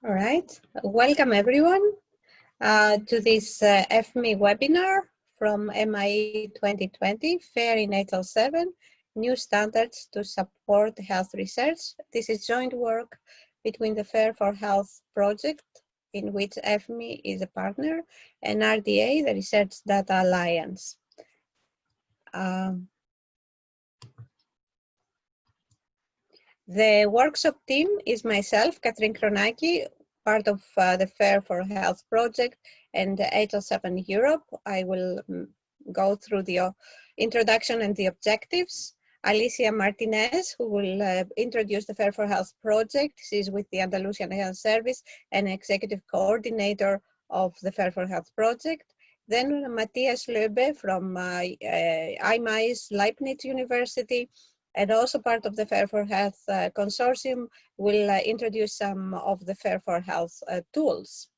All right, welcome everyone to this EFMI webinar from MIE 2020, FHIR in HL7, New Standards to Support Health Research. This is joint work between the FHIR for Health project, in which EFMI is a partner, and RDA, the Research Data Alliance. The workshop team is myself, Katrin Kronaki, part of the FHIR for Health project and HL7 Europe. I will go through the introduction and the objectives. Alicia Martinez, who will introduce the FHIR for Health project. She's with the Andalusian Health Service and executive coordinator of the FHIR for Health project. Then Matthias Löbe from IMISE Leibniz University, and also part of the FHIR for Health consortium, will introduce some of the FHIR for Health tools.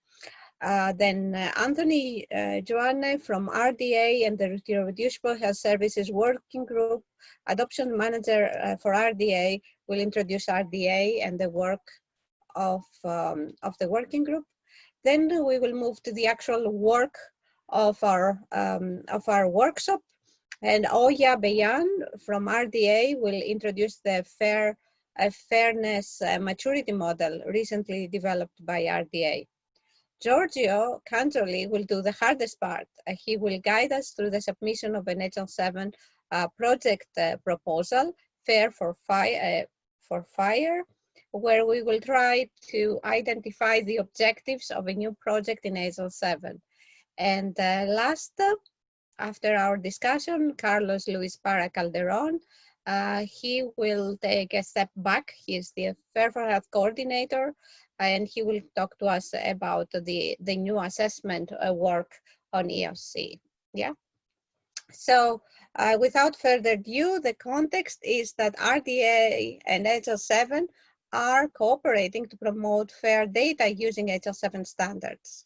Then Anthony Joanne from RDA and the Reproducible Health Services Working Group, Adoption Manager for RDA, will introduce RDA and the work of the working group. Then we will move to the actual work of our workshop. And Oya Beyan from RDA will introduce the fairness maturity model recently developed by RDA. Giorgio Canzoli will do the hardest part. He will guide us through the submission of an HL7 project proposal, FHIR for FHIR, where we will try to identify the objectives of a new project in HL7. And last, after our discussion, Carlos Luis Parra Calderon, he will take a step back. He is the FHIR for Health coordinator, and he will talk to us about the new assessment work on EOC. Yeah. So without further ado, the context is that RDA and HL7 are cooperating to promote FHIR data using HL7 standards.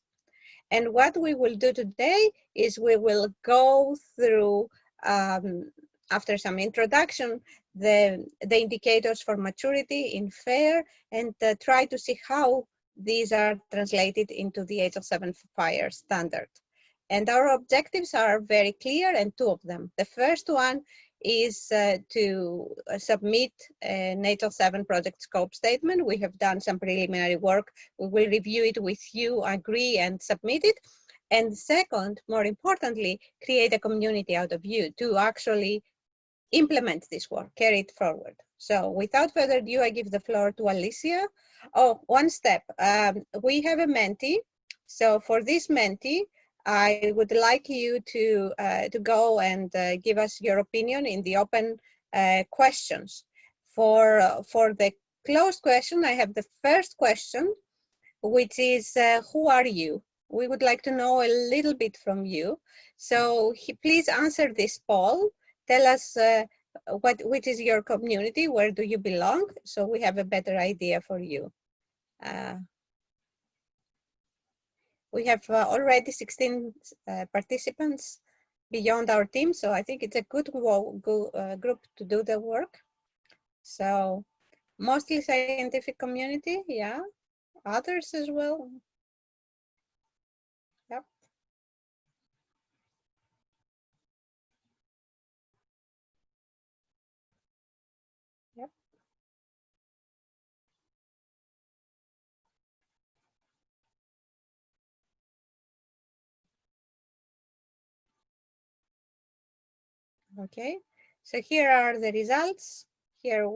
And what we will do today is we will go through, after some introduction, the indicators for maturity in FHIR and try to see how these are translated into the HL7 FHIR standard. And our objectives are very clear, and two of them. The first one is to submit an HL7 project scope statement. We have done some preliminary work. We will review it with you, agree, and submit it. And second, more importantly, create a community out of you to actually implement this work, carry it forward. So without further ado, I give the floor to Alicia. Oh, one step. We have a Menti. So for this Menti, I would like you to go and give us your opinion in the open questions. For the closed question, I have the first question, which is, who are you? We would like to know a little bit from you. So please answer this poll. Tell us which is your community, where do you belong, so we have a better idea for you. We have already 16 participants beyond our team, so I think it's a good group to do the work. So mostly scientific community, yeah, others as well. Yep. Yep. Okay, so here are the results. Here,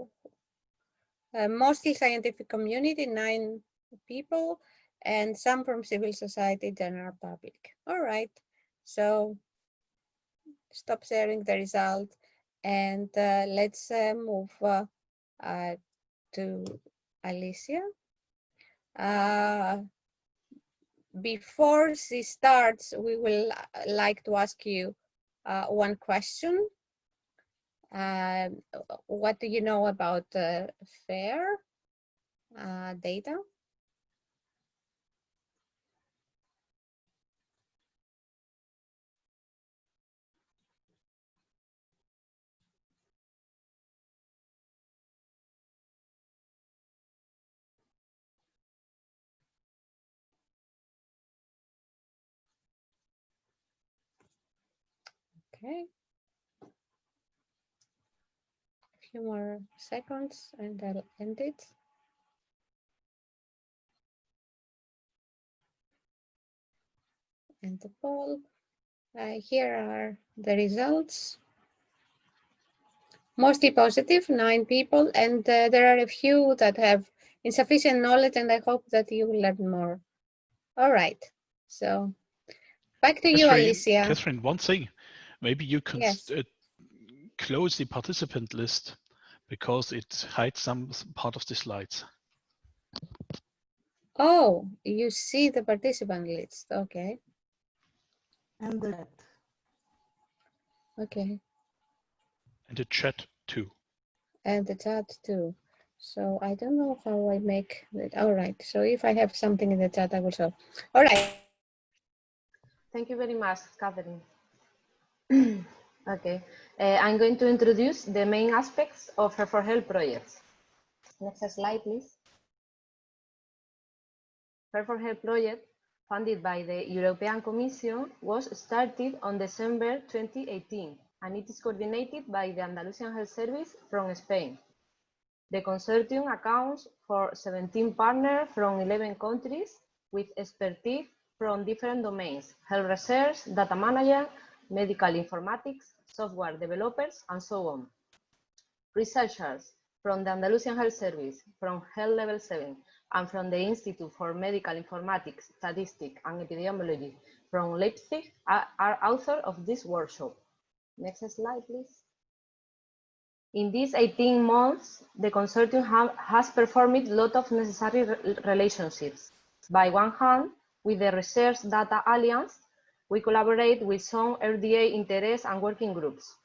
mostly scientific community, 9 people, and some from civil society, general public. All right, so stop sharing the result, and let's move to Alicia. Before she starts, we will like to ask you one question. What do you know about FHIR data? Okay. A few more seconds and I'll end it. And the poll. Here are the results. Mostly positive, 9 people, and there are a few that have insufficient knowledge, and I hope that you will learn more. All right, so back to you, Alicia. Catherine, one thing, maybe you can yes. Close the participant list because it hides some part of the slides. Oh, you see the participant list, okay. And the chat. Okay. And the chat too. And the chat too. So I don't know how I make it. All right, so if I have something in the chat, I will show. All right. Thank you very much, Catherine. Okay, I'm going to introduce the main aspects of FHIR projects. Next slide, please. FHIR project, funded by the European Commission, was started on December 2018, and it is coordinated by the Andalusian Health Service from Spain. The consortium accounts for 17 partners from 11 countries with expertise from different domains: health research, data management, medical informatics, software developers, and so on. Researchers from the Andalusian Health Service, from Health Level 7, and from the Institute for Medical Informatics, Statistics, and Epidemiology from Leipzig are authors of this workshop. Next slide, please. In these 18 months, the consortium has performed a lot of necessary relationships. By one hand, with the Research Data Alliance, we collaborate with some RDA interest and working groups.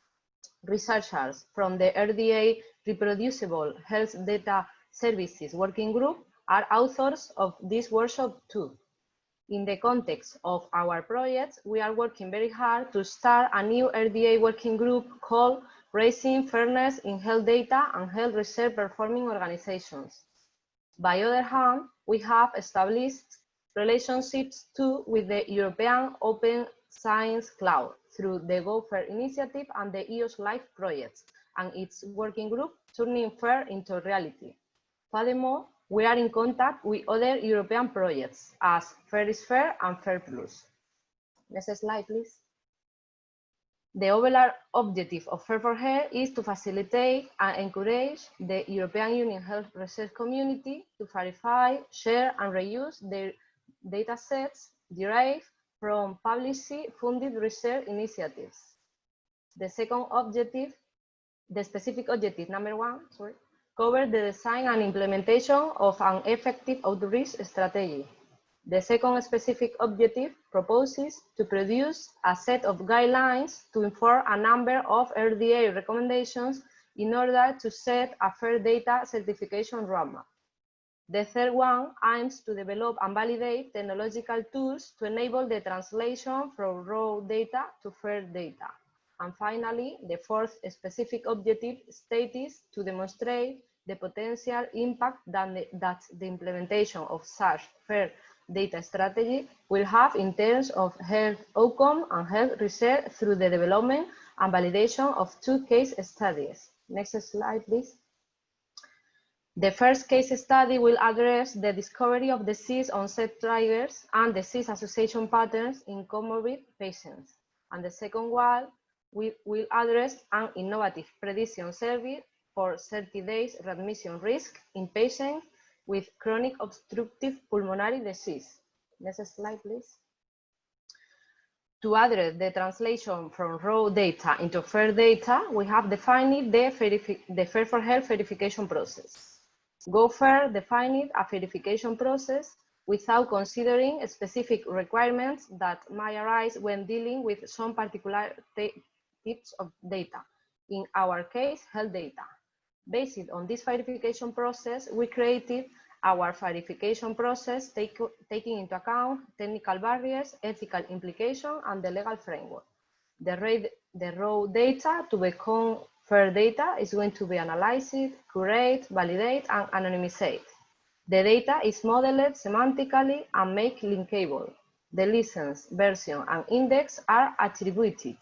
Researchers from the RDA Reproducible Health Data Services Working Group are authors of this workshop too. In the context of our projects, we are working very hard to start a new RDA working group called Raising Fairness in Health Data and Health Research Performing Organizations. By other hand, we have established relationships too with the European Open Science Cloud through the GoFair initiative and the EOS Life project and its working group Turning FAIR into Reality. Furthermore, we are in contact with other European projects as FAIR is FAIR and FAIR Plus. Next slide, please. The overall objective of FHIR is to facilitate and encourage the European Union health research community to verify, share, and reuse their data sets derived from publicly funded research initiatives. The second objective, the specific objective number 1, covers the design and implementation of an effective outreach strategy. The second specific objective proposes to produce a set of guidelines to inform a number of RDA recommendations in order to set a FAIR data certification roadmap. The third one aims to develop and validate technological tools to enable the translation from raw data to FAIR data. And finally, the fourth specific objective states to demonstrate the potential impact that the implementation of such FAIR data strategy will have in terms of health outcome and health research through the development and validation of 2 case studies. Next slide, please. The first case study will address the discovery of disease onset triggers and disease association patterns in comorbid patients. And the second one will address an innovative prediction service for 30 days readmission risk in patients with chronic obstructive pulmonary disease. Next slide, please. To address the translation from raw data into FAIR data, we have defined the FAIR for Health verification process. GoFair defined a verification process without considering specific requirements that might arise when dealing with some particular types of data, in our case, health data. Based on this verification process, we created our verification process taking into account technical barriers, ethical implications, and the legal framework. The raw data to become FAIR data is going to be analyzed, curated, validated, and anonymized. The data is modeled semantically and made linkable. The license, version, and index are attributed.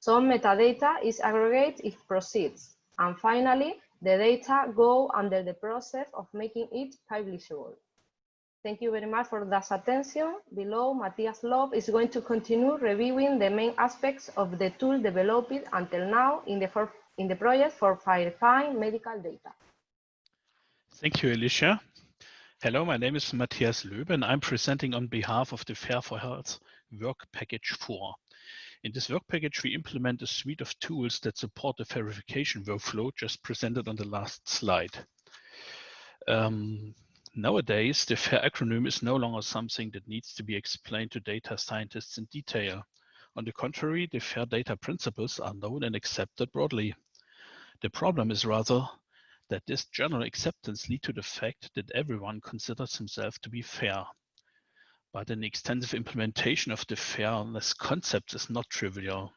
Some metadata is aggregated if proceeds. And finally, the data go under the process of making it publishable. Thank you very much for that attention. Below, Matthias Love is going to continue reviewing the main aspects of the tool developed until now in the project for verifying medical data. Thank you, Alicia. Hello, my name is Matthias Löbe, and I'm presenting on behalf of the FHIR for Health Work Package 4. In this work package, we implement a suite of tools that support the verification workflow just presented on the last slide. Nowadays, the FHIR acronym is no longer something that needs to be explained to data scientists in detail. On the contrary, the FHIR data principles are known and accepted broadly. The problem is rather that this general acceptance leads to the fact that everyone considers himself to be fair. But an extensive implementation of the fairness concept is not trivial.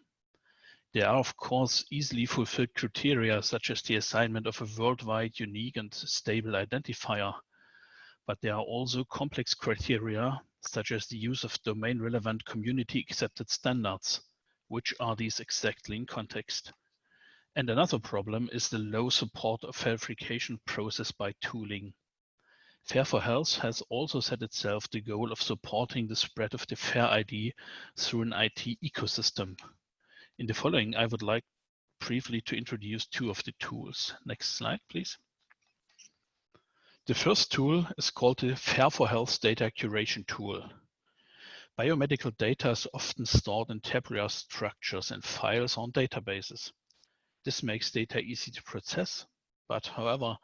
There are, of course, easily fulfilled criteria, such as the assignment of a worldwide, unique, and stable identifier. But there are also complex criteria, such as the use of domain-relevant community-accepted standards. Which are these exactly in context? And another problem is the low support of verification process by tooling. FHIR for Health has also set itself the goal of supporting the spread of the FHIR ID through an IT ecosystem. In the following, I would like briefly to introduce two of the tools. Next slide, please. The first tool is called the FHIR for Health Data Curation Tool. Biomedical data is often stored in tabular structures and files on databases. This makes data easy to process, but however,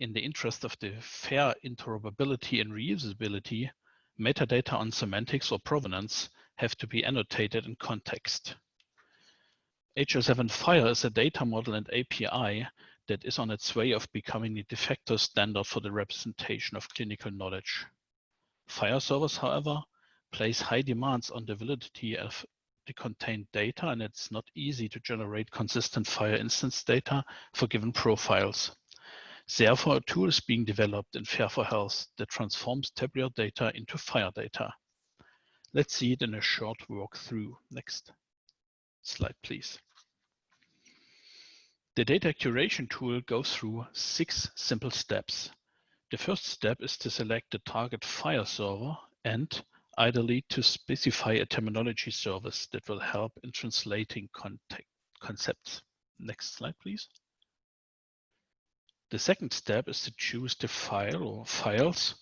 in the interest of the FHIR interoperability and reusability, metadata on semantics or provenance have to be annotated in context. HL7 FHIR is a data model and API that is on its way of becoming the de facto standard for the representation of clinical knowledge. FHIR servers, however, place high demands on the validity of the contained data, and it's not easy to generate consistent FHIR instance data for given profiles. Therefore, a tool is being developed in FHIR for Health that transforms tabular data into FHIR data. Let's see it in a short walkthrough. Next slide, please. The data curation tool goes through 6 simple steps. The first step is to select the target FHIR server and ideally to specify a terminology service that will help in translating concepts. Next slide, please. The second step is to choose the file or files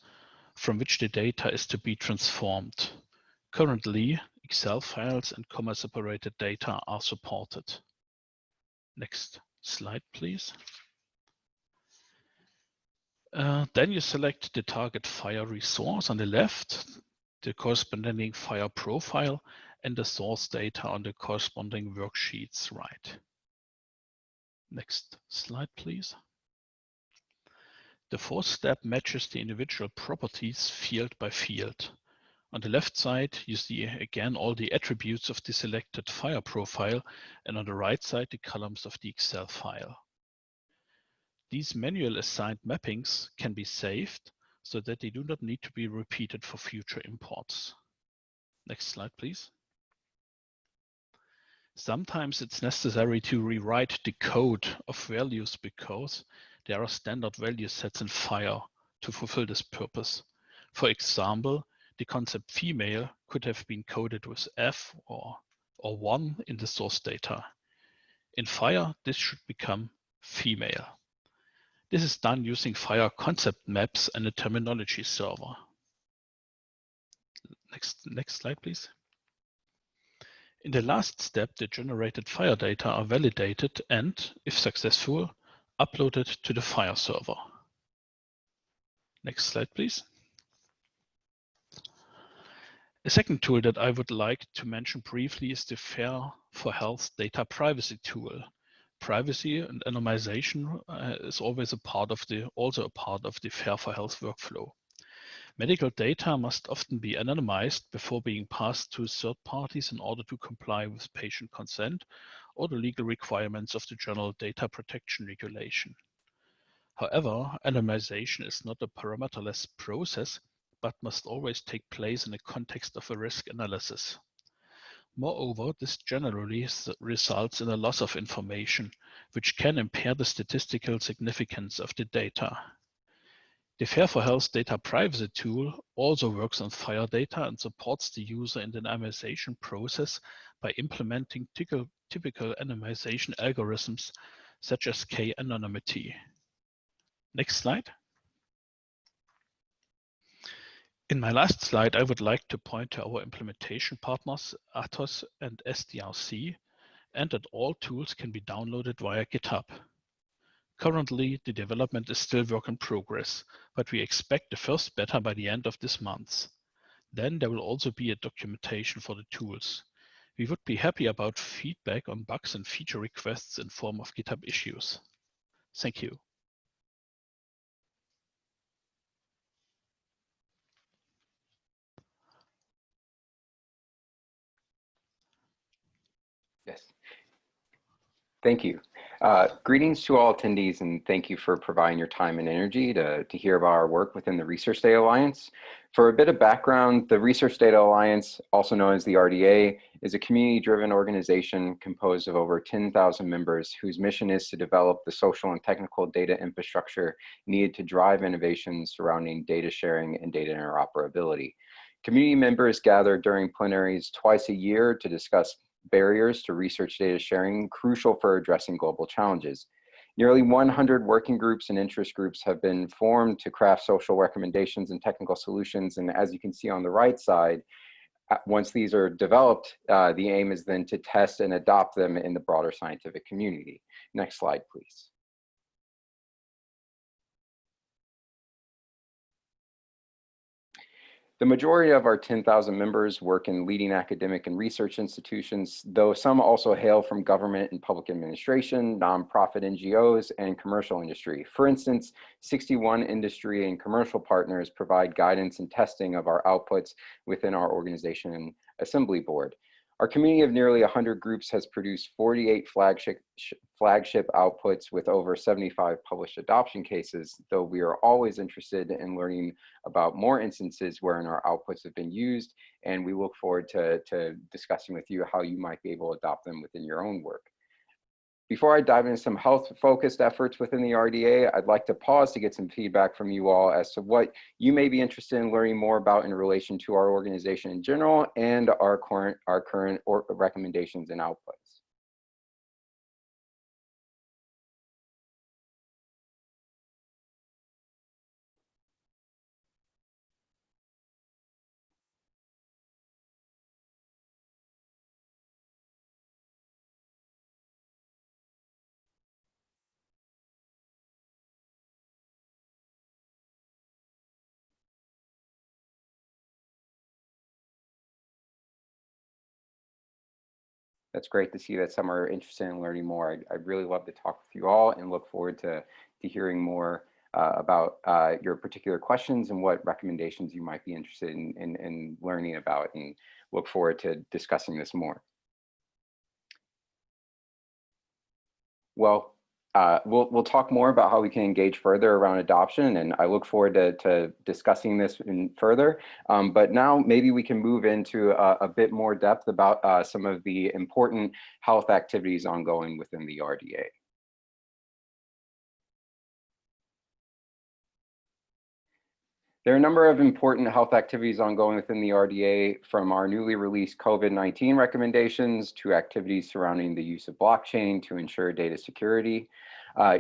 from which the data is to be transformed. Currently, Excel files and comma-separated data are supported. Next slide, please. Then you select the target FHIR resource on the left, the corresponding FHIR profile, and the source data on the corresponding worksheets right. Next slide, please. The fourth step matches the individual properties field by field. On the left side, you see again all the attributes of the selected FHIR profile, and on the right side, the columns of the Excel file. These manual assigned mappings can be saved so that they do not need to be repeated for future imports. Next slide, please. Sometimes it's necessary to rewrite the code of values because there are standard value sets in FHIR to fulfill this purpose. For example, the concept female could have been coded with F or 1 in the source data. In FHIR, this should become female. This is done using FHIR concept maps and a terminology server. Next slide, please. In the last step, the generated FHIR data are validated and, if successful, uploaded to the FHIR server. Next slide, please. A second tool that I would like to mention briefly is the FHIR for Health data privacy tool. Privacy and anonymization is always also a part of the FHIR for Health workflow. Medical data must often be anonymized before being passed to third parties in order to comply with patient consent or the legal requirements of the General Data Protection Regulation. However, anonymization is not a parameterless process, but must always take place in the context of a risk analysis. Moreover, this generally results in a loss of information, which can impair the statistical significance of the data. The FHIR for Health data privacy tool also works on FHIR data and supports the user in the anonymization process by implementing typical anonymization algorithms such as k-anonymity. Next slide. In my last slide, I would like to point to our implementation partners, Atos and SDRC, and that all tools can be downloaded via GitHub. Currently, the development is still work in progress, but we expect the first beta by the end of this month. Then there will also be a documentation for the tools. We would be happy about feedback on bugs and feature requests in form of GitHub issues. Thank you. Yes. Thank you. Greetings to all attendees, and thank you for providing your time and energy to hear about our work within the Research Data Alliance. For a bit of background, the Research Data Alliance, also known as the RDA, is a community-driven organization composed of over 10,000 members whose mission is to develop the social and technical data infrastructure needed to drive innovations surrounding data sharing and data interoperability. Community members gather during plenaries twice a year to discuss barriers to research data sharing, crucial for addressing global challenges. Nearly 100 working groups and interest groups have been formed to craft social recommendations and technical solutions. And as you can see on the right side, once these are developed, the aim is then to test and adopt them in the broader scientific community. Next slide, please. The majority of our 10,000 members work in leading academic and research institutions, though some also hail from government and public administration, nonprofit NGOs, and commercial industry. For instance, 61 industry and commercial partners provide guidance and testing of our outputs within our organization and assembly board. Our community of nearly 100 groups has produced 48 flagship outputs with over 75 published adoption cases, though we are always interested in learning about more instances wherein our outputs have been used, and we look forward to discussing with you how you might be able to adopt them within your own work. Before I dive into some health-focused efforts within the RDA, I'd like to pause to get some feedback from you all as to what you may be interested in learning more about in relation to our organization in general and our current recommendations and outputs. That's great to see that some are interested in learning more. I'd really love to talk with you all and look forward to hearing more about your particular questions and what recommendations you might be interested in learning about, and look forward to discussing this more. Well, we'll talk more about how we can engage further around adoption, and I look forward to discussing this further. But now maybe we can move into a bit more depth about some of the important health activities ongoing within the RDA. There are a number of important health activities ongoing within the RDA, from our newly released COVID-19 recommendations to activities surrounding the use of blockchain to ensure data security.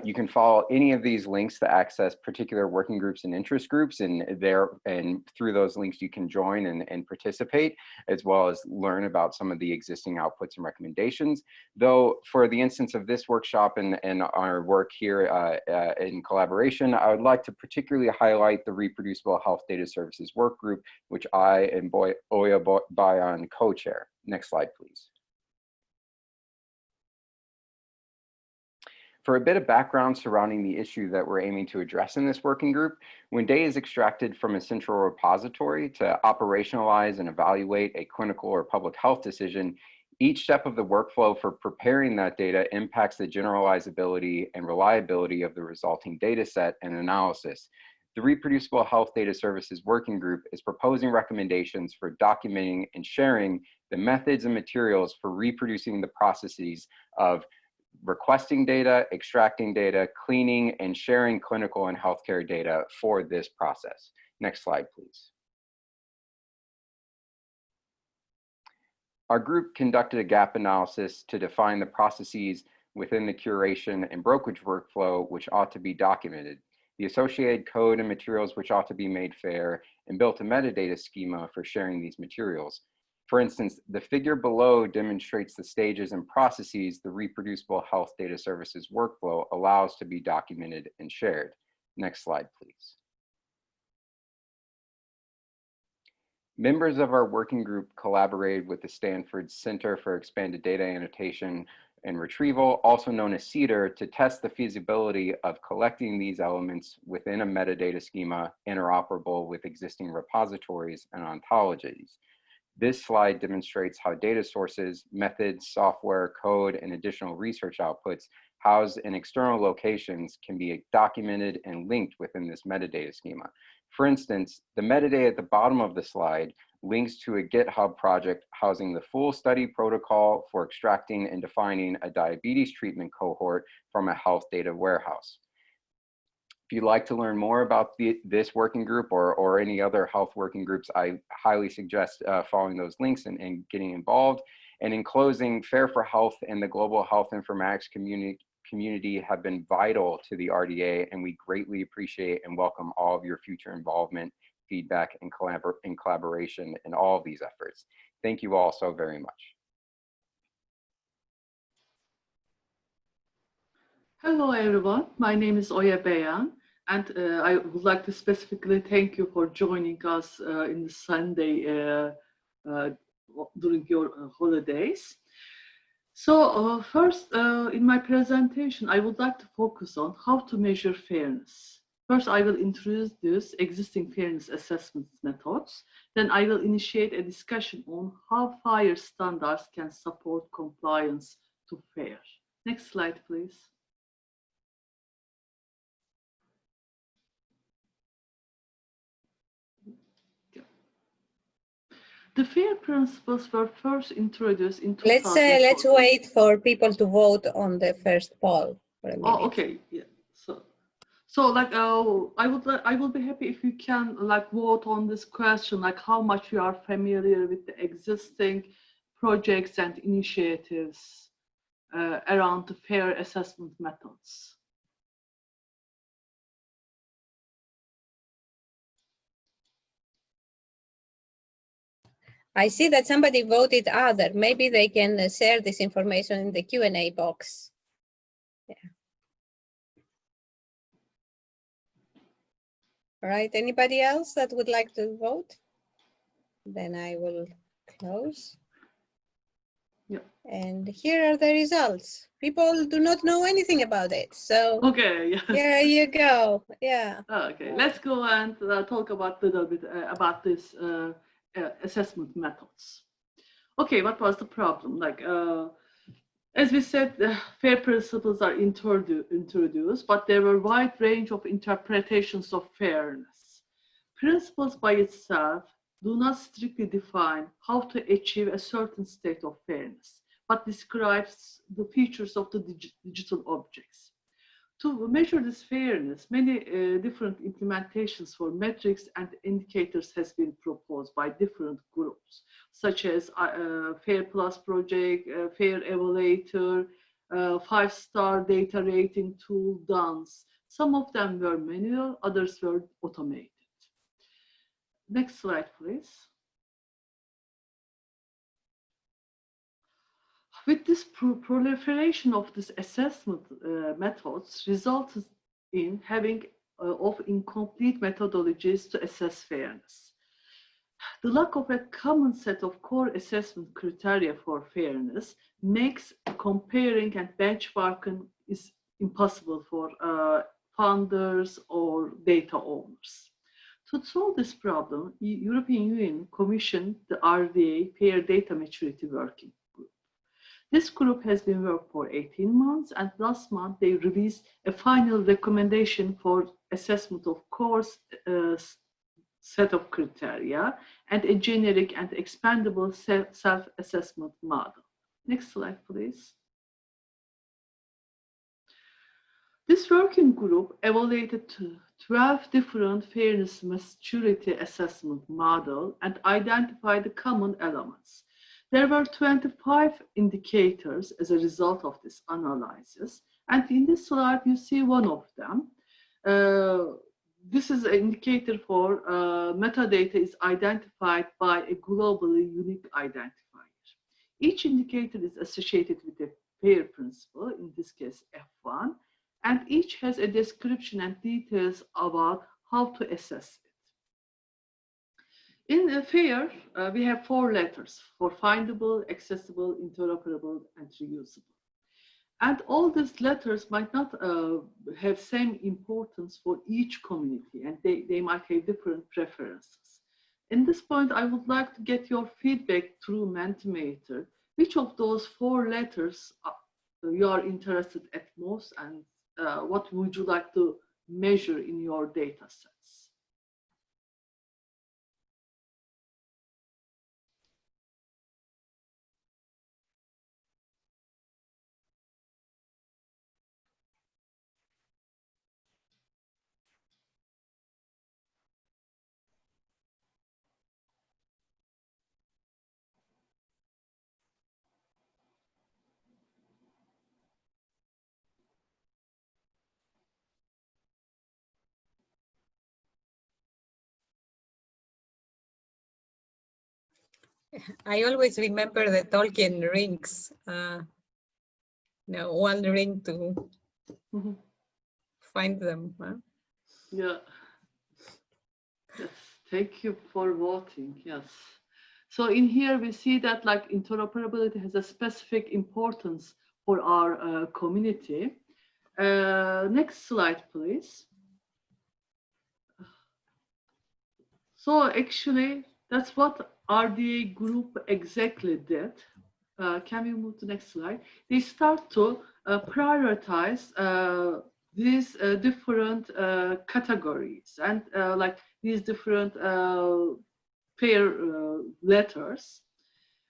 You can follow any of these links to access particular working groups and interest groups, and through those links you can join and participate, as well as learn about some of the existing outputs and recommendations. Though for the instance of this workshop and our work here in collaboration, I would like to particularly highlight the Reproducible Health Data Services Work Group, which I and Oya Bayan co-chair. Next slide, please. For a bit of background surrounding the issue that we're aiming to address in this working group, when data is extracted from a central repository to operationalize and evaluate a clinical or public health decision, each step of the workflow for preparing that data impacts the generalizability and reliability of the resulting data set and analysis. The Reproducible Health Data Services Working Group is proposing recommendations for documenting and sharing the methods and materials for reproducing the processes of requesting data, extracting data, cleaning, and sharing clinical and healthcare data for this process. Next slide, please. Our group conducted a gap analysis to define the processes within the curation and brokerage workflow which ought to be documented, the associated code and materials which ought to be made fair, and built a metadata schema for sharing these materials. For instance, the figure below demonstrates the stages and processes the Reproducible Health Data Services workflow allows to be documented and shared. Next slide, please. Members of our working group collaborated with the Stanford Center for Expanded Data Annotation and Retrieval, also known as CEDAR, to test the feasibility of collecting these elements within a metadata schema interoperable with existing repositories and ontologies. This slide demonstrates how data sources, methods, software, code, and additional research outputs housed in external locations can be documented and linked within this metadata schema. For instance, the metadata at the bottom of the slide links to a GitHub project housing the full study protocol for extracting and defining a diabetes treatment cohort from a health data warehouse. If you'd like to learn more about this working group or any other health working groups, I highly suggest following those links and getting involved. And in closing, FHIR for Health and the global health informatics community have been vital to the RDA, and we greatly appreciate and welcome all of your future involvement, feedback, and collaboration in all of these efforts. Thank you all so very much. Hello everyone, my name is Oya Beyan, and I would like to specifically thank you for joining us in the Sunday during your holidays. So first, in my presentation, I would like to focus on how to measure fairness. First, I will introduce existing fairness assessment methods. Then I will initiate a discussion on how FHIR standards can support compliance to FHIR. Next slide, please. The FHIR principles were first introduced in 2014. Let's wait for people to vote on the first poll for a minute. Oh, okay. Yeah. So like I will be happy if you can like vote on this question, like how much you are familiar with the existing projects and initiatives around the FHIR assessment methods. I see that somebody voted other. Maybe they can share this information in the Q&A box. Yeah. All right, anybody else that would like to vote? Then I will close. Yeah. And here are the results. People do not know anything about it. So okay, yeah. Here you go. Yeah. Okay, let's go and talk about a little bit about this assessment methods. Okay, what was the problem? Like, as we said, the FHIR principles are introduced, but there were a wide range of interpretations of fairness. Principles by itself do not strictly define how to achieve a certain state of fairness, but describes the features of the digital objects. To measure this fairness, many different implementations for metrics and indicators has been proposed by different groups, such as FHIR Plus project, FHIR Evaluator, 5-star data rating tool, DANCE. Some of them were manual, others were automated. Next slide, please. With this proliferation of this assessment methods resulted in having of incomplete methodologies to assess fairness. The lack of a common set of core assessment criteria for fairness makes comparing and benchmarking is impossible for funders or data owners. To solve this problem, the European Union commissioned the RDA FHIR Data Maturity Working Group. This group has been working for 18 months, and last month they released a final recommendation for assessment of course set of criteria and a generic and expandable self-assessment model. Next slide, please. This working group evaluated 12 different fairness maturity assessment models and identified the common elements. There were 25 indicators as a result of this analysis, and in this slide you see one of them. This is an indicator for metadata is identified by a globally unique identifier. Each indicator is associated with a FAIR principle, in this case F1, and each has a description and details about how to assess it. In FAIR, we have 4 letters for findable, accessible, interoperable, and reusable. And all these letters might not have same importance for each community, and they might have different preferences. In this point, I would like to get your feedback through Mentimeter. Which of those 4 letters you are interested at most, and what would you like to measure in your data sets? I always remember the Tolkien rings. No, one ring to find them. Huh? Yeah. Yes. Thank you for voting. Yes. So in here we see that like interoperability has a specific importance for our community. Next slide, please. So actually, that's what RDA group exactly did. Can we move to the next slide? They start to prioritize these different categories and like these different FAIR letters.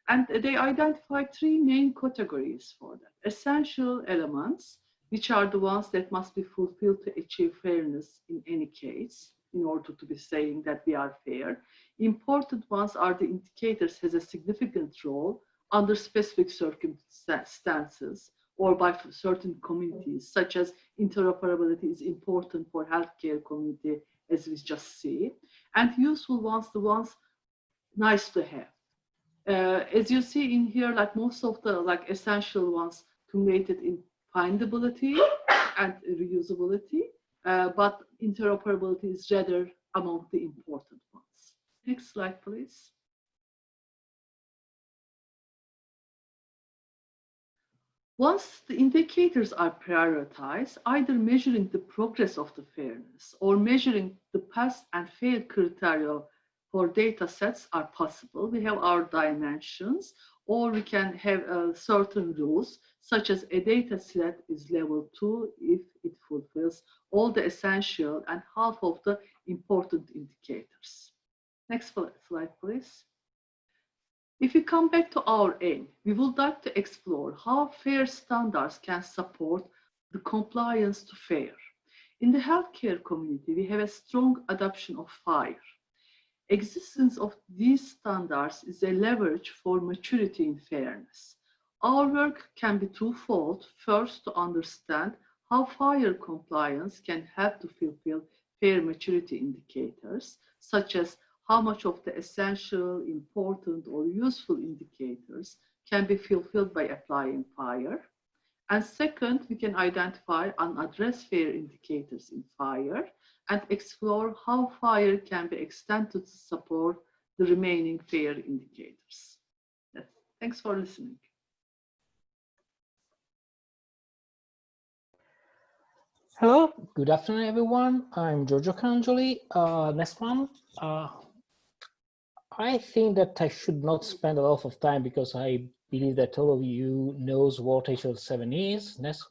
And they identify 3 main categories for that. Essential elements, which are the ones that must be fulfilled to achieve fairness in any case, in order to be saying that we are fair. Important ones are the indicators has a significant role under specific circumstances or by certain communities, such as interoperability is important for healthcare community, as we just see, and useful ones, the ones nice to have. As you see in here, like most of the like essential ones accumulated in findability and reusability, but interoperability is rather among the important ones. Next slide, please. Once the indicators are prioritized, either measuring the progress of the fairness or measuring the pass and fail criteria for data sets are possible. We have our dimensions, or we can have certain rules, such as a data set is level 2 if it fulfills all the essential and half of the important indicators. Next slide, please. If we come back to our aim, we would like to explore how FAIR standards can support the compliance to FAIR. In the healthcare community, we have a strong adoption of FHIR. Existence of these standards is a leverage for maturity in fairness. Our work can be twofold. First, to understand how FHIR compliance can help to fulfill FAIR maturity indicators, such as how much of the essential, important, or useful indicators can be fulfilled by applying FHIR. And second, we can identify unaddressed FAIR indicators in FHIR and explore how FHIR can be extended to support the remaining FAIR indicators. Yes. Thanks for listening. Hello, good afternoon, everyone. I'm Giorgio Cangeli. Next one. I think that I should not spend a lot of time because I believe that all of you knows what HL7 is. Next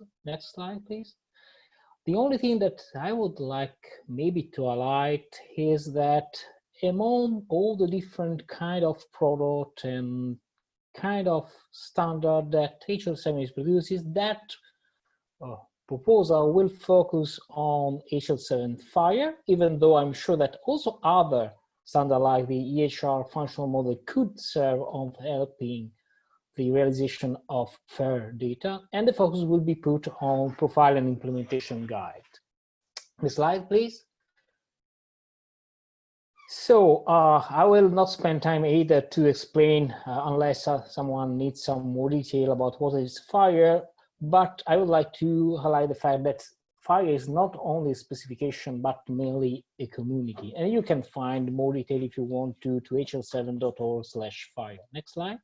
slide, please. The only thing that I would like maybe to highlight is that among all the different kind of product and kind of standard that HL7 is produces, that proposal will focus on HL7 FHIR, even though I'm sure that also other standards like the EHR functional model could serve on helping the realization of FHIR data, and the focus will be put on profile and implementation guide. The slide, please. So I will not spend time either to explain unless someone needs some more detail about what is FHIR, but I would like to highlight the fact that FHIR is not only a specification, but mainly a community. And you can find more detail if you want to hl7.org/FHIR. Next slide.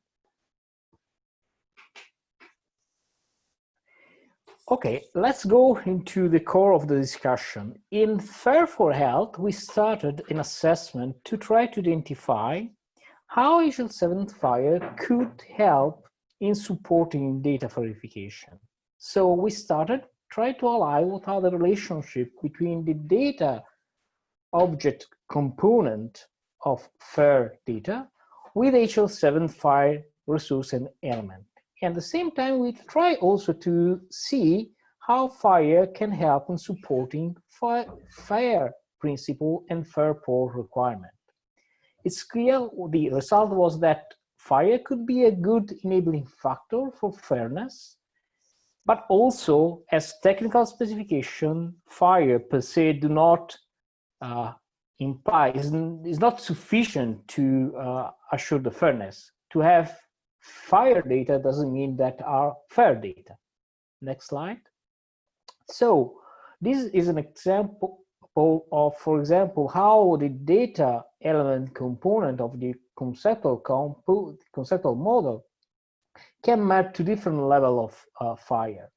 Okay, let's go into the core of the discussion. In FHIR for Health, we started an assessment to try to identify how HL7 FHIR could help in supporting data verification. So we started trying to align what are the relationship between the data object component of FHIR data with HL7 FHIR resource and element. At the same time, we try also to see how FHIR can help in supporting FHIR principle and FHIR port requirement. It's clear the result was that FHIR could be a good enabling factor for fairness, but also as technical specification, FHIR per se do not imply, is not sufficient to assure the fairness. To have FHIR data doesn't mean that are FHIR data. Next slide. So this is an example of, for example, how the data element component of the conceptual model can map to different level of FHIR.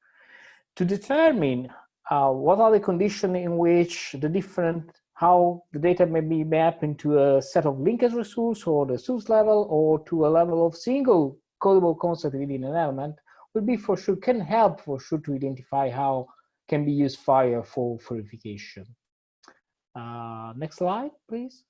To determine what are the conditions in which the different, how the data may be mapped into a set of linkage resource or the source level or to a level of single codable concept within an element will be for sure, can help for sure to identify how can be used FHIR for verification. Next slide, please.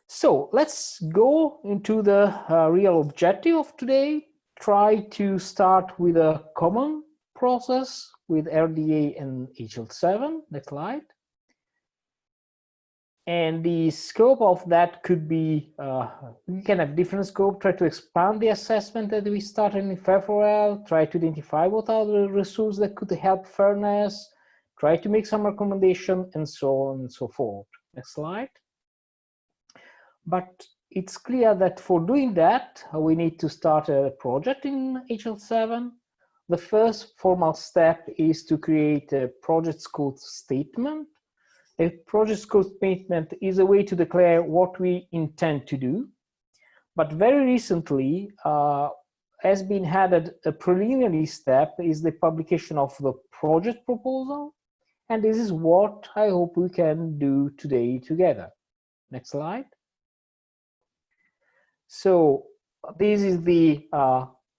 So let's go into the real objective of today. Try to start with a common process with RDA and HL7. Next slide. And the scope of that could be, we can have different scope, try to expand the assessment that we started in FHIR for Health, try to identify what are the resources that could help fairness, try to make some recommendation, and so on and so forth. Next slide. But it's clear that for doing that, we need to start a project in HL7. The first formal step is to create a project scope statement. A project scope statement is a way to declare what we intend to do. But very recently, has been added a preliminary step is the publication of the project proposal. And this is what I hope we can do today together. Next slide. So this is the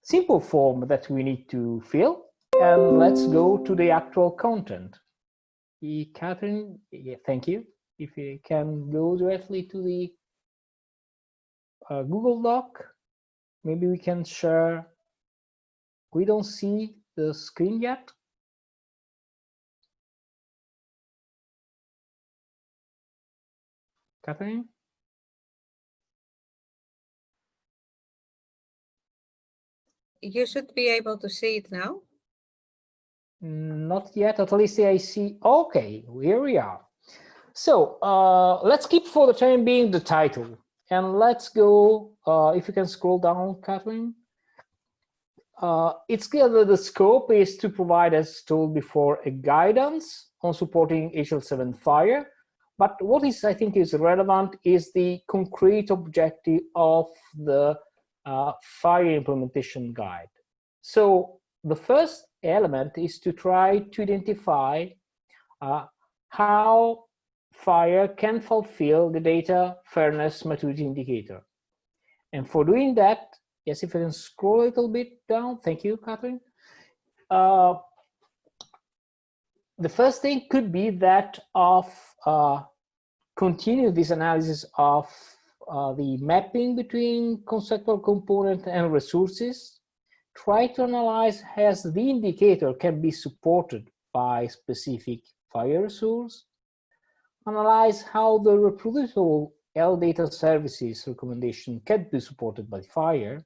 simple form that we need to fill. And let's go to the actual content. Catherine, yeah, thank you. If you can go directly to the Google Doc, maybe we can share. We don't see the screen yet. Catherine? You should be able to see it now. Not yet, at least I see. Okay, here we are. So let's keep for the time being the title. And let's go, if you can scroll down, Catherine. It's clear that the scope is to provide, as told before, a guidance on supporting HL7 FHIR. But what is, I think, is relevant is the concrete objective of the FHIR implementation guide. So the first element is to try to identify how FHIR can fulfill the data fairness maturity indicator. And for doing that, yes, if I can scroll a little bit down, thank you, Catherine. The first thing could be that of continue this analysis of the mapping between conceptual component and resources. Try to analyze how the indicator can be supported by specific FHIR resource. Analyze how the reproducible L data services recommendation can be supported by FHIR,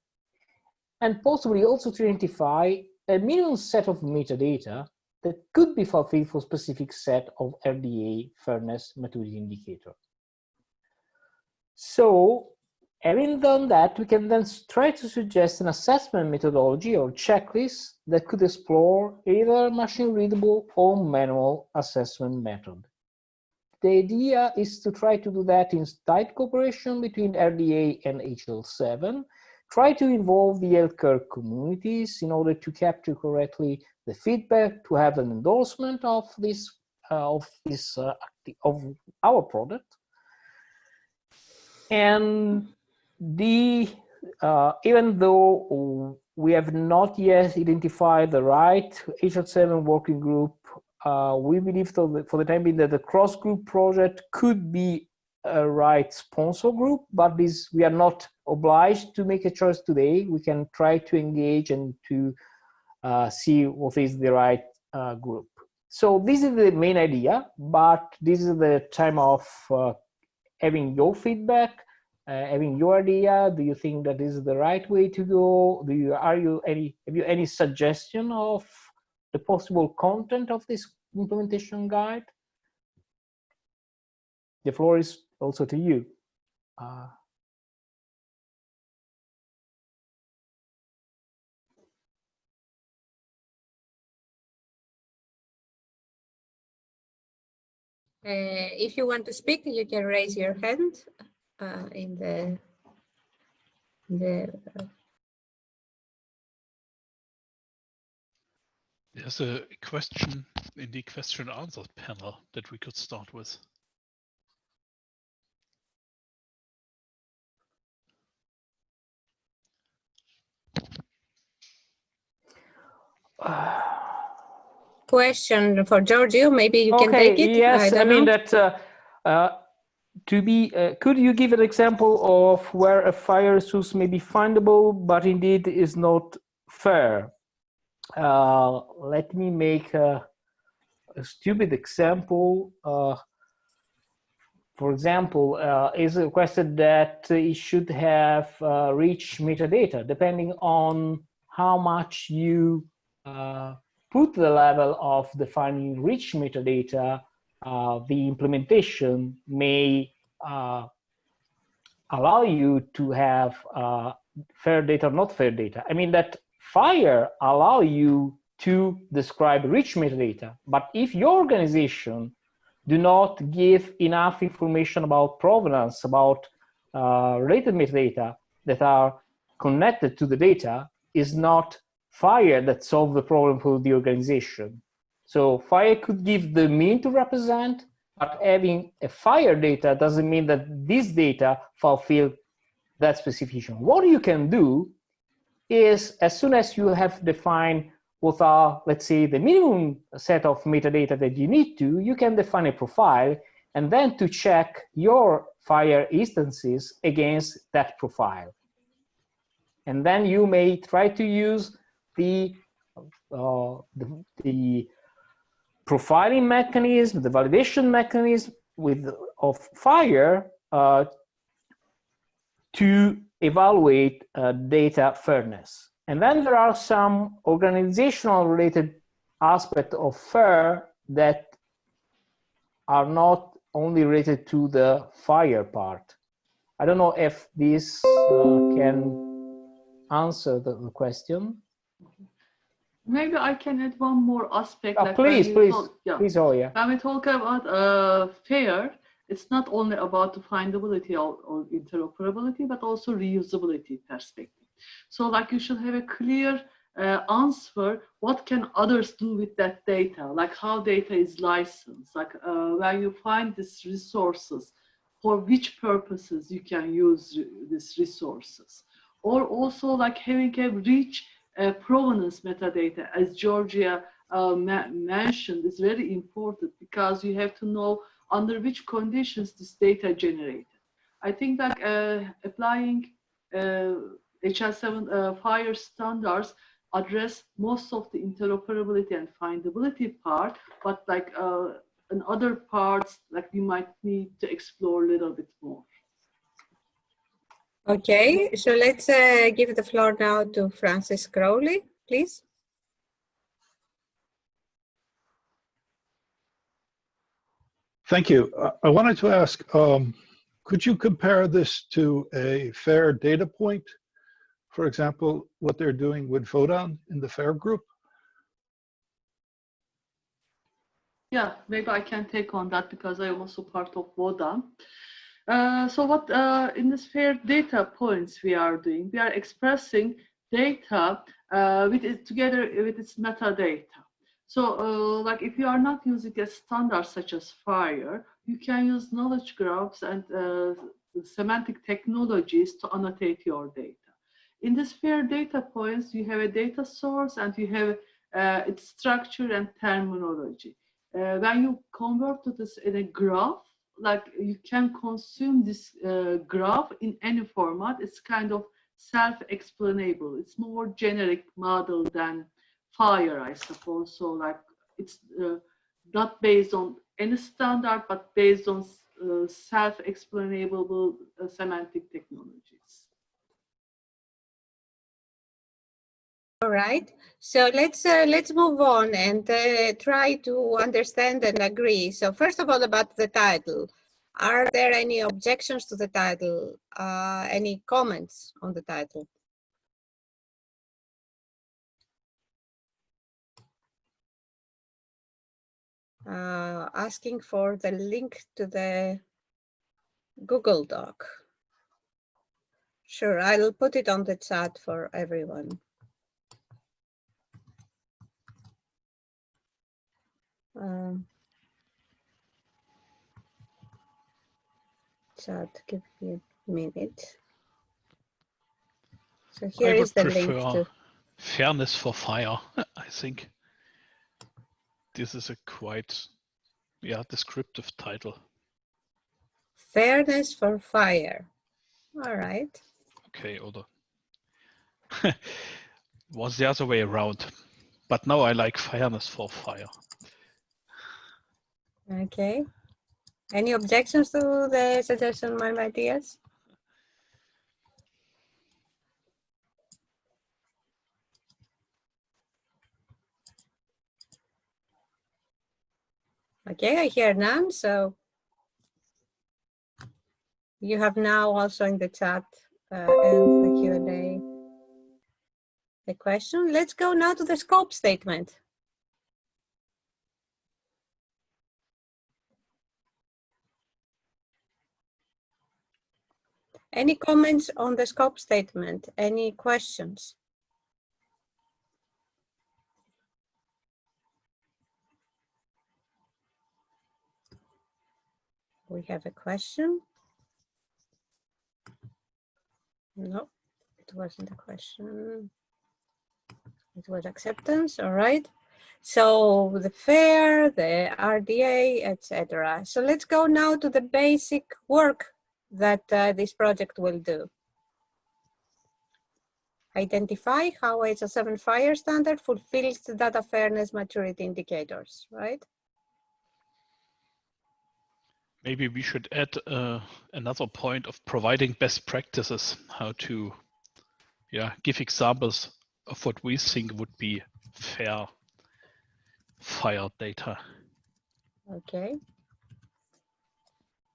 and possibly also to identify a minimum set of metadata that could be fulfilled for specific set of RDA fairness maturity indicator. So, having done that, we can then try to suggest an assessment methodology or checklist that could explore either machine readable or manual assessment method. The idea is to try to do that in tight cooperation between RDA and HL7, try to involve the healthcare communities in order to capture correctly the feedback, to have an endorsement of our product. And even though we have not yet identified the right HL7 working group, we believe for the time being that the cross-group project could be a right sponsor group, but we are not obliged to make a choice today. We can try to engage and to see what is the right group. So this is the main idea, but this is the time of having your feedback, having your idea. Do you think that this is the right way to go? Have you any suggestion of the possible content of this implementation guide? The floor is also to you. If you want to speak, you can raise your hand in the There's a question in the question and answer panel that we could start with. question for Giorgio. Maybe you can take it. Yes, I mean know. that could you give an example of where a FHIR resource may be findable, but indeed is not fair? Let me make a stupid example. For example, is requested that it should have rich metadata, depending on how much you put the level of defining rich metadata. The implementation may allow you to have fair data or not fair data. I mean that FHIR allow you to describe rich metadata, but if your organization do not give enough information about provenance, about related metadata that are connected to the data, is not FHIR that solve the problem for the organization. So FHIR could give the mean to represent, but having a FHIR data doesn't mean that this data fulfill that specification. What you can do is, as soon as you have defined what are, let's say, the minimum set of metadata that you need to, you can define a profile and then to check your FHIR instances against that profile. And then you may try to use the profiling mechanism, the validation mechanism of FHIR to evaluate data fairness. And then there are some organizational related aspects of FHIR that are not only related to the FHIR part. I don't know if this can answer the question. Maybe I can add one more aspect. Like please, oh yeah. When we talk about FHIR, it's not only about the findability or interoperability, but also reusability perspective. So like you should have a clear answer, what can others do with that data? Like how data is licensed, like where you find these resources, for which purposes you can use these resources. Or also like having a rich provenance metadata, as Georgia mentioned, is very important because you have to know under which conditions this data generated. I think that applying HL7 FHIR standards address most of the interoperability and findability part, but like in other parts, like we might need to explore a little bit more. Okay, so let's give the floor now to Francis Crowley, please. Thank you. I wanted to ask, could you compare this to a FAIR data point? For example, what they're doing with Vodan in the FAIR group? Yeah, maybe I can take on that because I am also part of Vodan. So what in this FAIR data points we are doing, we are expressing data together with its metadata. So like if you are not using a standard such as FHIR, you can use knowledge graphs and semantic technologies to annotate your data. In this FAIR data points, you have a data source and you have its structure and terminology. When you convert to this in a graph, like you can consume this graph in any format. It's kind of self-explainable. It's more generic model than FHIR, I suppose. So like it's not based on any standard, but based on self-explainable semantic technologies. All right, so let's move on and try to understand and agree. So first of all, about the title. Are there any objections to the title? Any comments on the title? Asking for the link to the Google Doc. Sure, I'll put it on the chat for everyone. Chat, give me a minute. So here is the link to Fairness for FHIR. I think this is a quite descriptive title. Fairness for FHIR. All right. Okay, oder was the other way around, but now I like fairness for FHIR. Okay. Any objections to the suggestion, my ideas? Okay, I hear none. So you have now also in the chat and the Q&A the question. Let's go now to the scope statement. Any comments on the scope statement? Any questions? We have a question. No, it wasn't a question. It was acceptance, all right. So the FAIR, the RDA, etc. So let's go now to the basic work that this project will do. Identify how HL7 FHIR standard fulfills the data fairness maturity indicators, right? Maybe we should add another point of providing best practices, how to give examples of what we think would be fair FHIR data. Okay.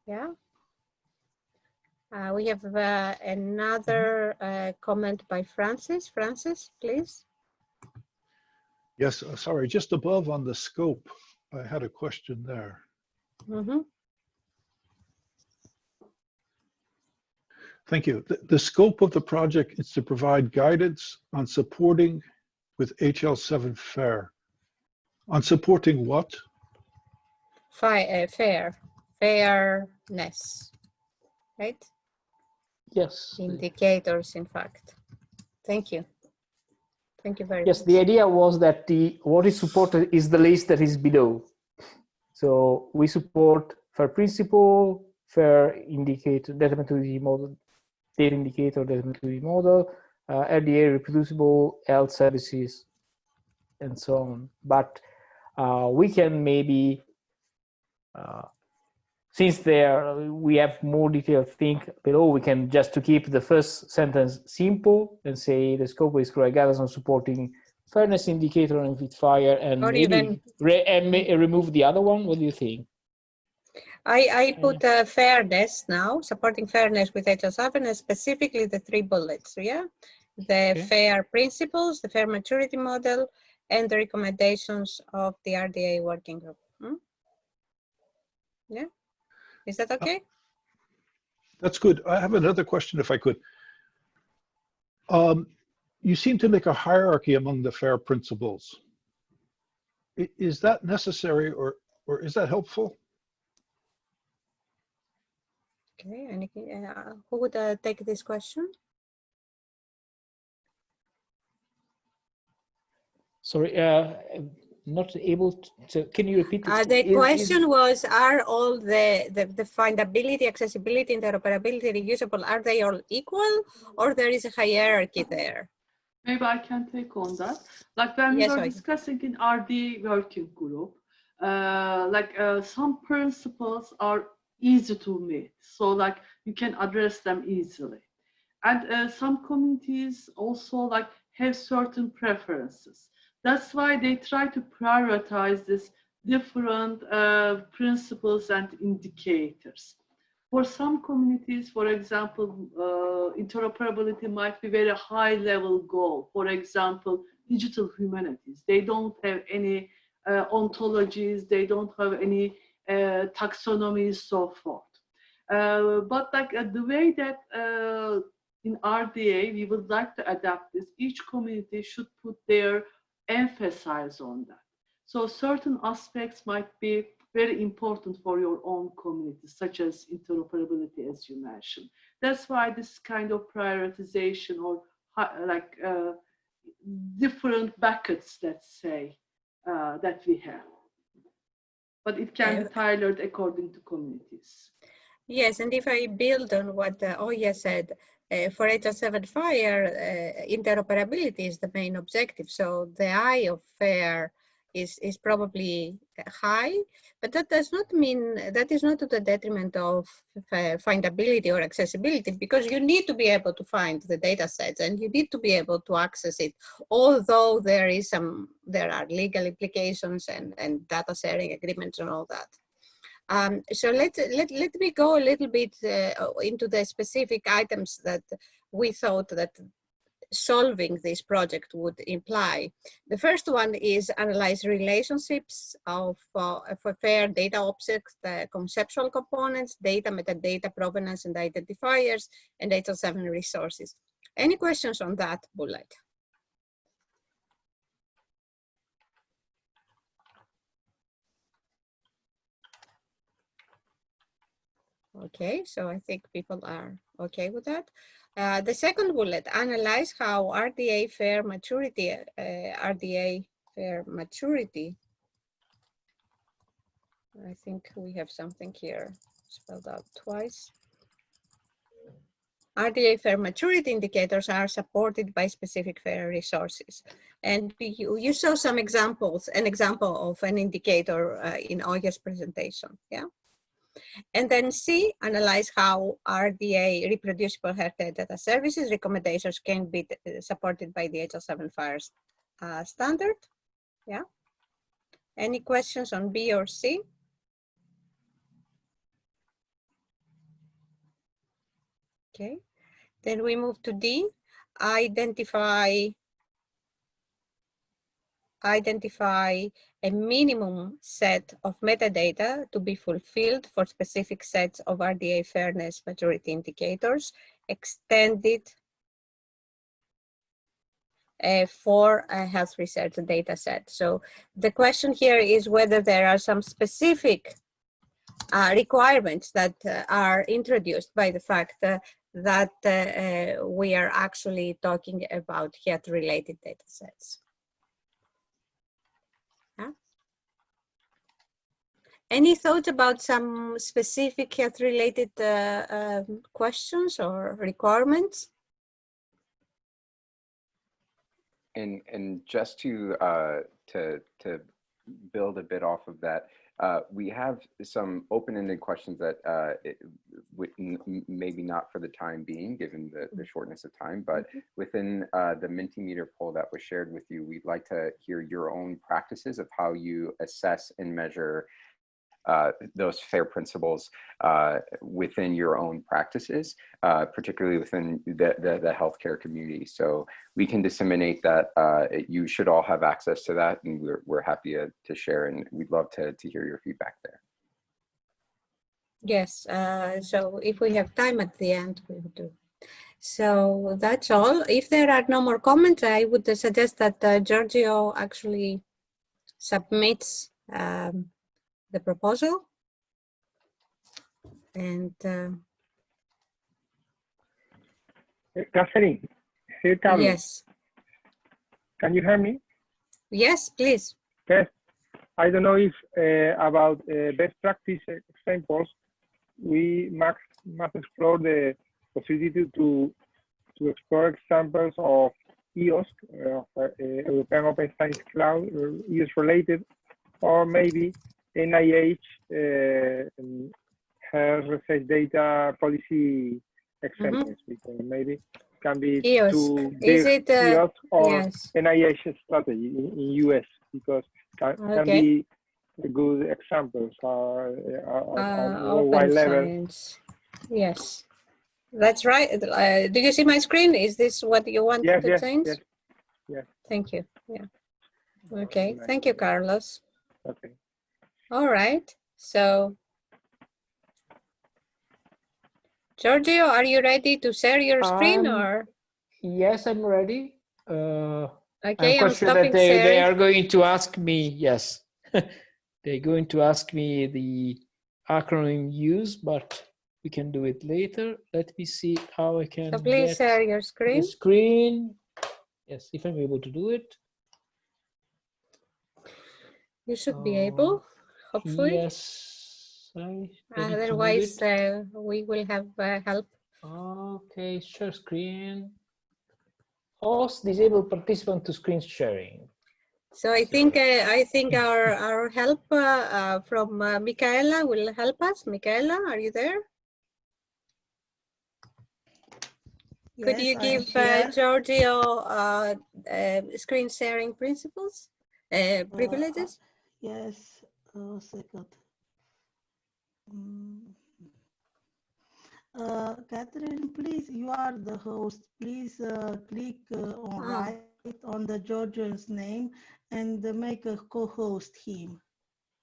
Yeah. We have another comment by Francis. Francis, please. Yes, sorry, just above on the scope, I had a question there. Mm-hmm. Thank you. The scope of the project is to provide guidance on supporting with HL7 FHIR. On supporting what? Fairness. right? Yes. Indicators, in fact. Thank you. Thank you very Yes, much. the idea was that what is supported is the list that is below. So we support FAIR principle, FAIR indicator, data maturity model, data indicator, data maturity model, RDA, reproducible, health services, and so on. But we can maybe, since there we have more detailed thing below, we can just to keep the first sentence simple and say the scope is correct guidance on supporting fairness indicator and FHIR, and Or maybe even remove the other one. What do you think? I put fairness now, supporting fairness with HL7, and specifically the 3 bullets, yeah? The FAIR principles, the FAIR maturity model, and the recommendations of the RDA working group. Yeah, is that okay? That's good. I have another question, if I could. You seem to make a hierarchy among the FAIR principles. Is that necessary, or is that helpful? Okay, and who would take this question? Sorry, not able to, can you repeat it? The question was, are all the findability, accessibility, interoperability, reusable, are they all equal, or there is a hierarchy there? Maybe I can take on that. Like when we were discussing in RD working group, some principles are easy to meet. So like you can address them easily. And some communities also like have certain preferences. That's why they try to prioritize these different principles and indicators. For some communities, for example, interoperability might be a very high level goal. For example, digital humanities. They don't have any ontologies, they don't have any taxonomies, so forth. But like the way that in RDA, we would like to adapt this, each community should put their emphasis on that. So certain aspects might be very important for your own community, such as interoperability, as you mentioned. That's why this kind of prioritization, or different buckets, let's say, that we have. But it can be tailored according to communities. Yes, and if I build on what Oya said, for HL7 FHIR, interoperability is the main objective. So the I of FAIR is probably high, but that does not mean, that is not to the detriment of findability or accessibility, because you need to be able to find the data sets and you need to be able to access it, although there are legal implications and data sharing agreements and all that. So let me go a little bit into the specific items that we thought that solving this project would imply. The first one is analyze relationships of for FAIR data objects, the conceptual components, data, metadata, provenance, and identifiers, and HL7 resources. Any questions on that bullet? Okay, so I think people are okay with that. The second bullet, analyze how RDA FAIR maturity, I think we have something here spelled out twice. RDA FAIR maturity indicators are supported by specific FAIR resources. And you saw some examples, an example of an indicator in Oya's presentation, yeah? And then C, analyze how RDA reproducible healthcare data services recommendations can be supported by the HL7 FHIR standard. Yeah. Any questions on B or C? Okay. Then we move to D, identify a minimum set of metadata to be fulfilled for specific sets of RDA fairness maturity indicators extended for a health research data set. So the question here is whether there are some specific requirements that are introduced by the fact that we are actually talking about health-related data sets. Any thoughts about some specific health-related questions or requirements? And just to build a bit off of that, we have some open-ended questions that maybe not for the time being, given the shortness of time, but within the Mentimeter poll that was shared with you, we'd like to hear your own practices of how you assess and measure those FAIR principles within your own practices, particularly within the healthcare community. So we can disseminate that. You should all have access to that, and we're happy to share, and we'd love to hear your feedback there. Yes, so if we have time at the end, we will do. So that's all. If there are no more comments, I would suggest that Giorgio actually submits the proposal. And Catherine, here Carlos. Yes. Can you hear me? Yes, please. Yes. I don't know if about best practice examples, we must explore the possibility to explore examples of EOSC, European Open Science Cloud, EOSC related, or maybe NIH has research data policy examples, because maybe can be to EOSC or yes. NIH strategy in US, because can be good examples at worldwide level. Science. Yes, that's right. Do you see my screen? Is this what you want to change? Yes. Thank you. Yeah. Okay. Thank you, Carlos. Okay. All right. So, Giorgio, are you ready to share your screen or? Yes, I'm ready. Okay, I'm sure that they are going to ask me, yes, they're going to ask me the acronym use, but we can do it later. Let me see how I can please share your screen. The screen. Yes, if I'm able to do it. You should be able, hopefully. Yes. Otherwise, we will have help. Okay, share screen. Host disable participant to screen sharing. So I think our help from Michaela will help us. Michaela, are you there? Yes, could you give Giorgio screen sharing principles, privileges? Yes, a second. Catherine, please, you are the host. Please click on right on the Georgian's name and make a co-host him.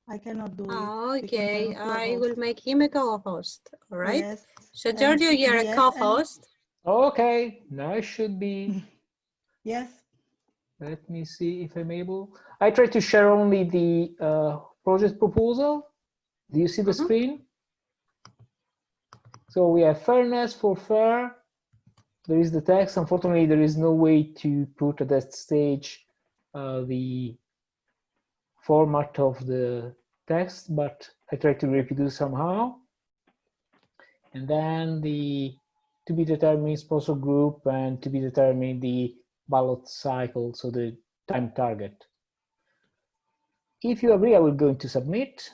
I cannot do it. Okay, I will make him a co-host. All right. Yes. So Giorgio, you're a co-host. Okay, now it should be. Yes. Let me see if I'm able. I try to share only the project proposal. Do you see the screen? So we have fairness for FAIR. There is the text. Unfortunately, there is no way to put at that stage the format of the text, but I try to reproduce somehow. And then the to be determined sponsor group and to be determined the ballot cycle, so the time target. If you agree, I will go into submit.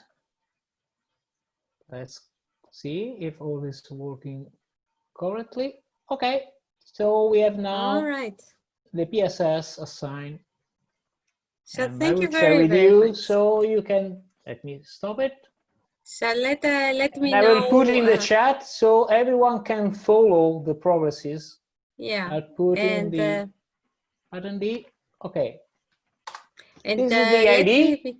Let's see if all is working correctly. Okay, so we have now the PSS assigned. So and thank I you will share with very you, much. so you can let me stop it. So let me I know. will put in the chat so everyone can follow the progresses. Yeah. I'll put in the button D. Okay. And this is the ID.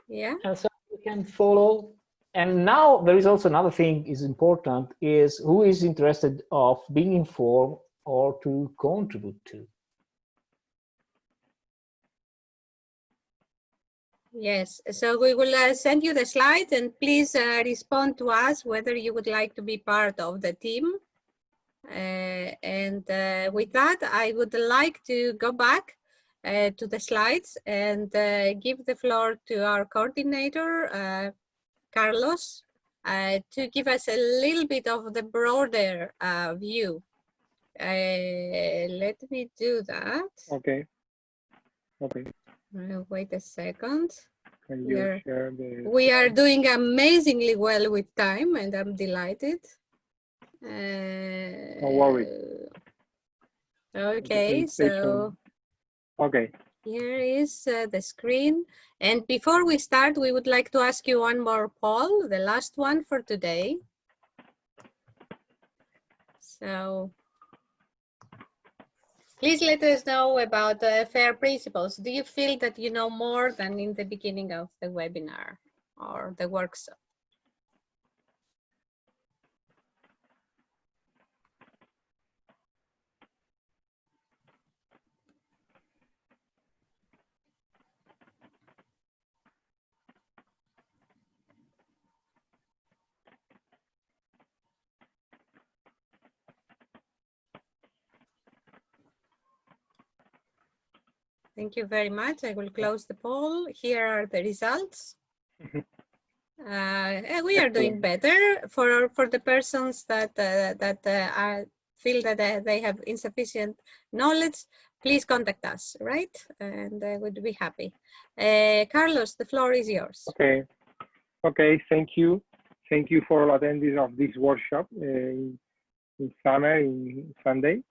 Yeah. And so you can follow. And now there is also another thing is important is who is interested of being informed or to contribute to. Yes, so we will send you the slides, and please respond to us whether you would like to be part of the team. And with that, I would like to go back to the slides and give the floor to our coordinator, Carlos, to give us a little bit of the broader view. Let me do that. Okay. Okay. Wait a second. Can you share the? We are doing amazingly well with time, and I'm delighted. No worries. Okay, so okay. Here is the screen. And before we start, we would like to ask you one more poll, the last one for today. So please let us know about the FAIR principles. Do you feel that you know more than in the beginning of the webinar or the workshop? Thank you very much. I will close the poll. Here are the results. We are doing better for the persons that feel that they have insufficient knowledge. Please contact us, right? And we'd be happy. Carlos, the floor is yours. Okay. Okay. Thank you. Thank you for attending of this workshop in summer, in Sunday.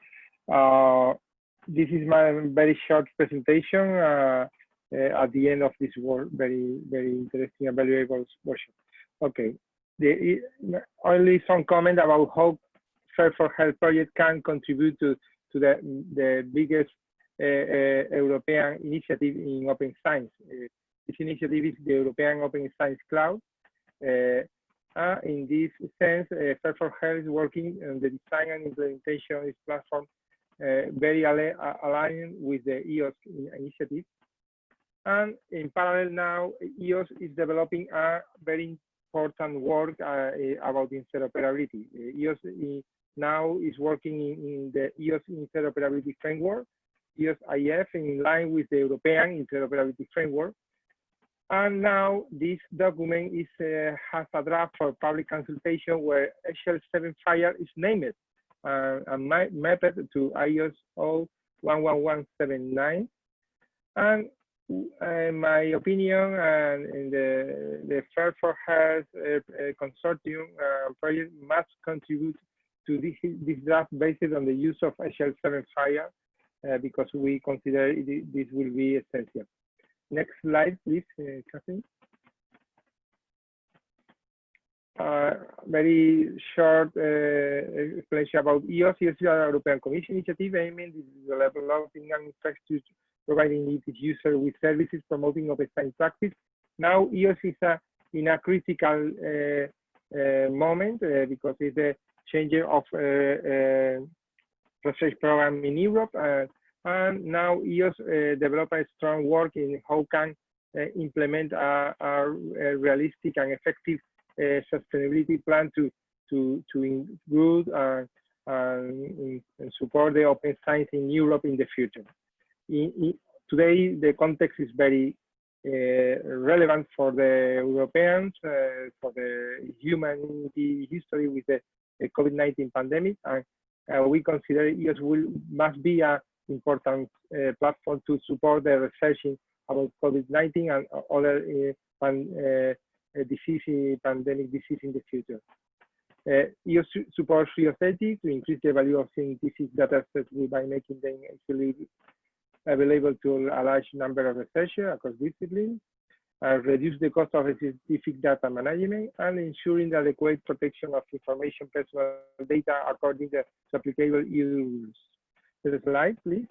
This is my very short presentation at the end of this very interesting and valuable workshop. Okay, only some comment about how FAIR for Health project can contribute to the biggest European initiative in open science. This initiative is the European Open Science Cloud. In this sense, FAIR for Health is working on the design and implementation of this platform very aligned with the EOS initiative. And in parallel now, EOS is developing a very important work about interoperability. EOS now is working in the EOS interoperability framework, EOS IF, in line with the European interoperability framework. And now this document is has a draft for public consultation where HL7 FHIR is named and mapped to ISO 11179. And in my opinion, and the FAIR for Health consortium project must contribute to this draft based on the use of HL7 FHIR because we consider this will be essential. Next slide, please, Catherine. Very short explanation about EOS. EOS is a European Commission initiative aiming at developing an infrastructure providing its users with services promoting open science practice. Now EOS is in a critical moment because it's a change of research program in Europe. And now EOS develop a strong work in how can implement a realistic and effective sustainability plan to include and support the open science in Europe in the future. Today, the context is very relevant for the Europeans, for the humanity history with the COVID-19 pandemic, and we consider EOS must be an important platform to support the research about COVID-19 and other pandemic disease in the future. EOS supports research to increase the value of scientific data sets by making them actually available to a large number of researchers across disciplines, reduce the cost of scientific data management, and ensuring the adequate protection of information personal data according to applicable EU rules. The slide, please.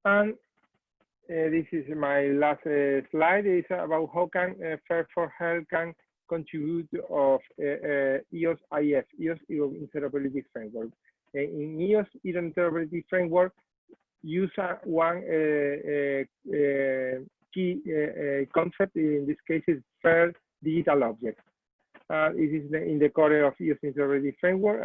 And this is my last slide. It's about how can FAIR for Health can contribute of EOS IF, EOS interoperability framework. In EOS interoperability framework, use one key concept. In this case, is FHIR digital objects. It is in the core of EOS interoperability framework,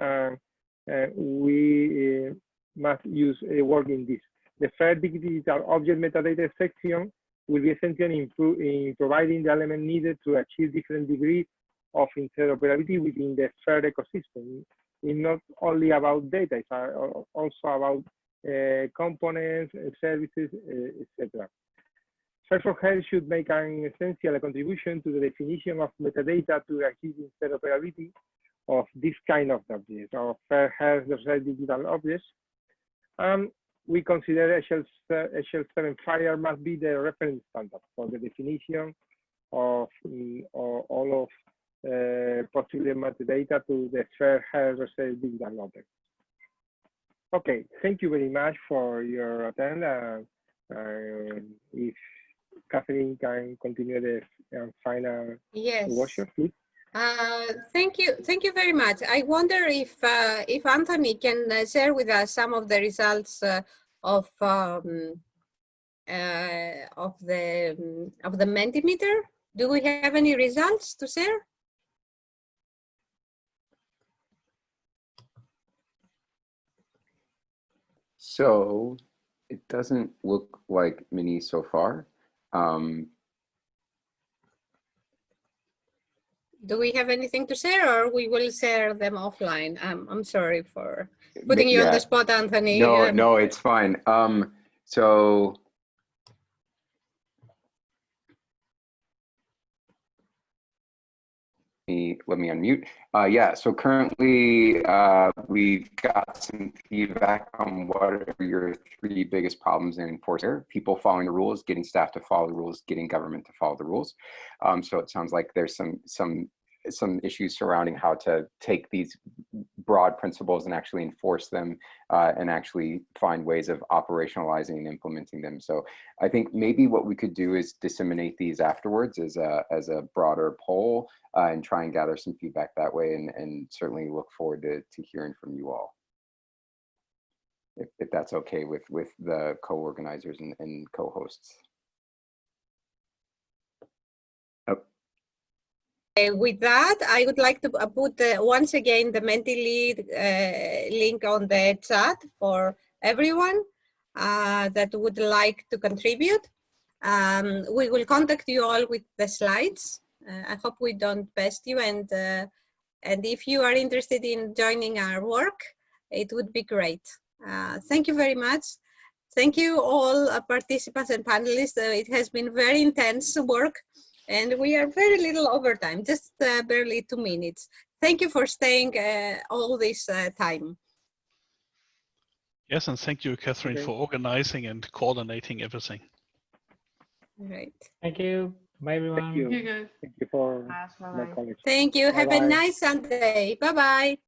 and we must use work in this. The FHIR digital object metadata section will be essential in providing the element needed to achieve different degrees of interoperability within the FHIR ecosystem. It's not only about data, it's also about components, services, etc. FHIR should make an essential contribution to the definition of metadata to achieve interoperability of this kind of objects, of FHIR digital objects. We consider HL7 FHIR must be the reference standard for the definition of all of possible metadata to the FHIR digital objects. Okay, thank you very much for your attendance. If Catherine can continue the final workshop, please. Thank you very much. I wonder if Anthony can share with us some of the results of the Mentimeter. Do we have any results to share? So it doesn't look like Mini so far. Do we have anything to share, or we will share them offline? I'm sorry for putting you on the spot, Anthony. No, it's fine. So let me unmute. Yeah, so currently we've got some feedback on what are your 3 biggest problems in enforcement: people following the rules, getting staff to follow the rules, getting government to follow the rules. So it sounds like there's some issues surrounding how to take these broad principles and actually enforce them and actually find ways of operationalizing and implementing them. So I think maybe what we could do is disseminate these afterwards as a broader poll and try and gather some feedback that way, and certainly look forward to hearing from you all. If that's okay with the co-organizers and co-hosts. With that, I would like to put once again the Mentilead link on the chat for everyone that would like to contribute. We will contact you all with the slides. I hope we don't pest you, and if you are interested in joining our work, it would be great. Thank you very much. Thank you all participants and panelists. It has been very intense work, and we are very little over time, just barely 2 minutes. Thank you for staying all this time. Yes, and thank you, Catherine, for organizing and coordinating everything. Right. Thank you. Bye, everyone. Thank you. Thank you for my colleagues. Thank you. Have a nice Sunday. Bye-bye.